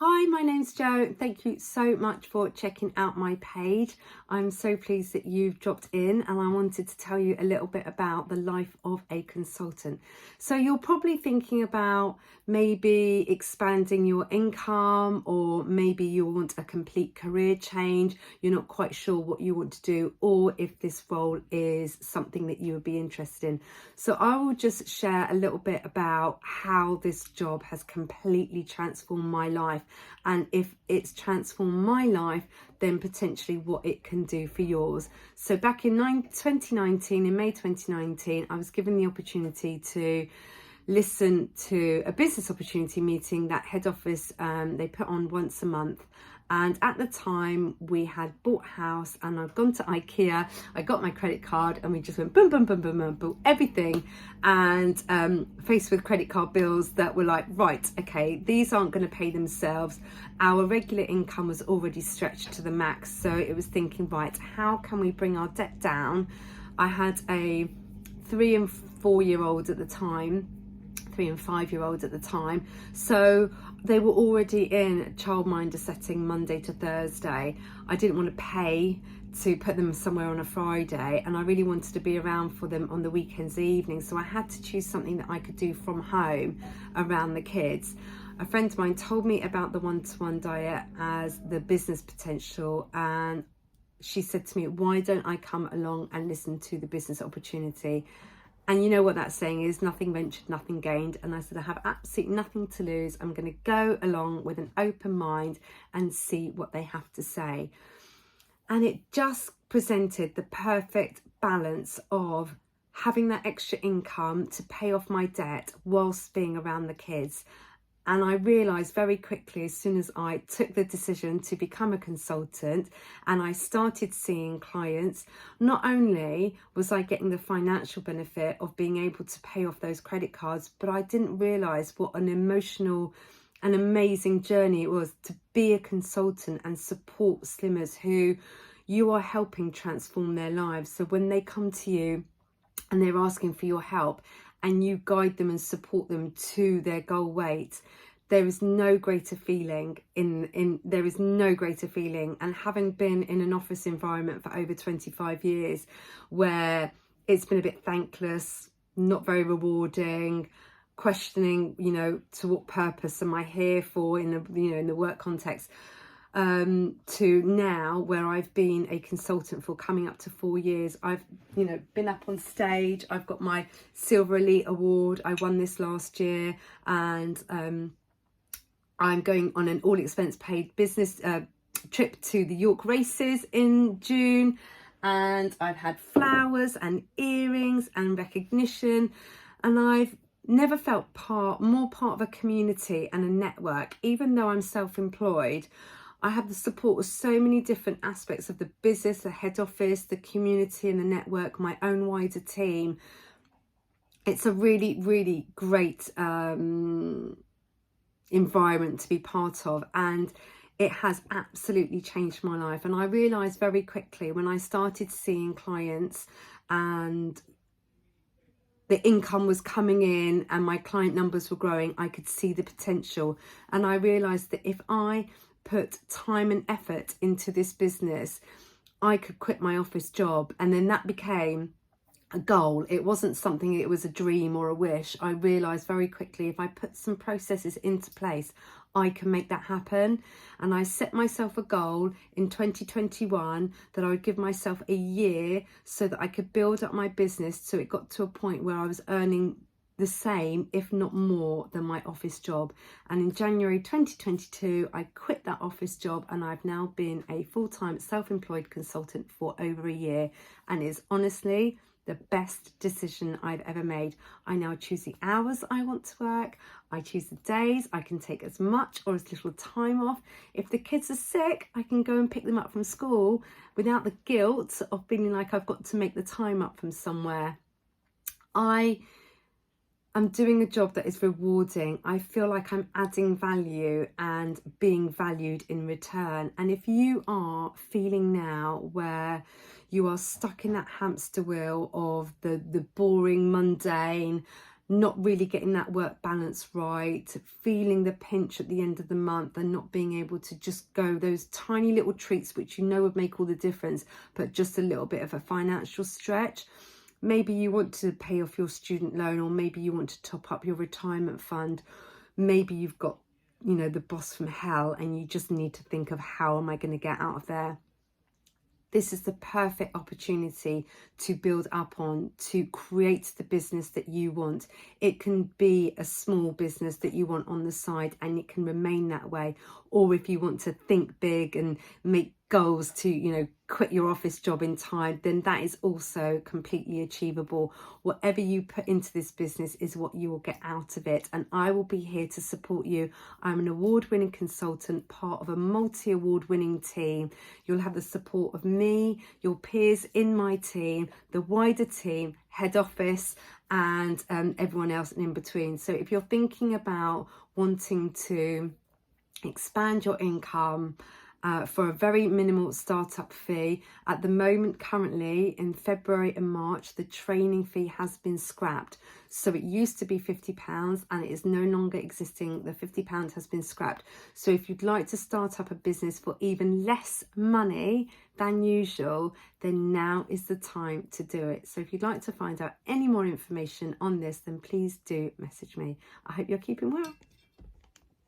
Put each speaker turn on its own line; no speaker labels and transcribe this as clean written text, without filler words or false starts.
Hi, my name's Jo. Thank you so much for checking out my page. I'm so pleased that you've dropped in, and I wanted to tell you a little bit about the life of a consultant. So you're probably thinking about maybe expanding your income, or maybe you want a complete career change. You're not quite sure what you want to do, or if this role is something that you would be interested in. So I will just share a little bit about how this job has completely transformed my life. And if it's transformed my life, then potentially what it can do for yours. So back in 2019, in May 2019, I was given the opportunity to listen to a business opportunity meeting that head office they put on once a month. And at the time we had bought a house, and I'd gone to IKEA. I got my credit card, and we just went boom, boom, boom, boom, boom, boom, everything. And faced with credit card bills that were like, right, okay, these aren't going to pay themselves. Our regular income was already stretched to the max. So it was thinking, right, how can we bring our debt down? I had a 3 and 4 year old at the time, 3 and 5 year olds at the time, so they were already in childminder setting Monday to Thursday. I didn't want to pay to put them somewhere on a Friday, and I really wanted to be around for them on the weekends and evenings, so I had to choose something that I could do from home around the kids. A friend of mine told me about the one-to-one diet as the business potential, and she said to me, why don't I come along and listen to the business opportunity? And you know what that saying is, nothing ventured, nothing gained. And I said, I have absolutely nothing to lose. I'm going to go along with an open mind and see what they have to say. And it just presented the perfect balance of having that extra income to pay off my debt whilst being around the kids. And I realised very quickly, as soon as I took the decision to become a consultant and I started seeing clients, not only was I getting the financial benefit of being able to pay off those credit cards, but I didn't realise what an emotional and amazing journey it was to be a consultant and support slimmers who you are helping transform their lives. So when they come to you and they're asking for your help, and you guide them and support them to their goal weight, there is no greater feeling there is no greater feeling. And having been in an office environment for over 25 years where it's been a bit thankless, not very rewarding, questioning, to what purpose am I here for in the work context, to now where I've been a consultant for coming up to 4 years. I've been up on stage. I've got my Silver Elite Award. I won this last year, and I'm going on an all expense paid business trip to the York races in June, and I've had flowers and earrings and recognition, and I've never felt more part of a community and a network. Even though I'm self-employed, I have the support of so many different aspects of the business, the head office, the community and the network, my own wider team. It's a really, really great environment to be part of, and it has absolutely changed my life. And I realised very quickly when I started seeing clients and the income was coming in and my client numbers were growing, I could see the potential. And I realised that if I put time and effort into this business, I could quit my office job. And then that became a goal. It wasn't something, it was a dream or a wish. I realised very quickly, if I put some processes into place, I can make that happen. And I set myself a goal in 2021 that I would give myself a year so that I could build up my business so it got to a point where I was earning the same, if not more, than my office job. And in January 2022, I quit that office job, and I've now been a full-time self-employed consultant for over a year, and it's honestly the best decision I've ever made. I now choose the hours I want to work. I choose the days. I can take as much or as little time off. If the kids are sick, I can go and pick them up from school without the guilt of feeling like I've got to make the time up from somewhere. I'm doing a job that is rewarding. I feel like I'm adding value and being valued in return. And if you are feeling now where you are stuck in that hamster wheel of the boring, mundane, not really getting that work balance right, feeling the pinch at the end of the month and not being able to just go those tiny little treats which you know would make all the difference, but just a little bit of a financial stretch. Maybe you want to pay off your student loan, or maybe you want to top up your retirement fund. Maybe you've got, you know, the boss from hell and you just need to think of, how am I going to get out of there? This is the perfect opportunity to build up on, to create the business that you want. It can be a small business that you want on the side and it can remain that way. Or if you want to think big and make goals to, you know, quit your office job in time, then that is also completely achievable. Whatever you put into this business is what you will get out of it, and I will be here to support you. I'm an award-winning consultant, part of a multi-award winning team. You'll have the support of me, your peers in my team, the wider team, head office, and everyone else in between. So if you're thinking about wanting to expand your income for a very minimal startup fee, at the moment, currently in February and March, the training fee has been scrapped. So it used to be £50 and it is no longer existing. The £50 has been scrapped. So if you'd like to start up a business for even less money than usual, then now is the time to do it. So if you'd like to find out any more information on this, then please do message me. I hope you're keeping well.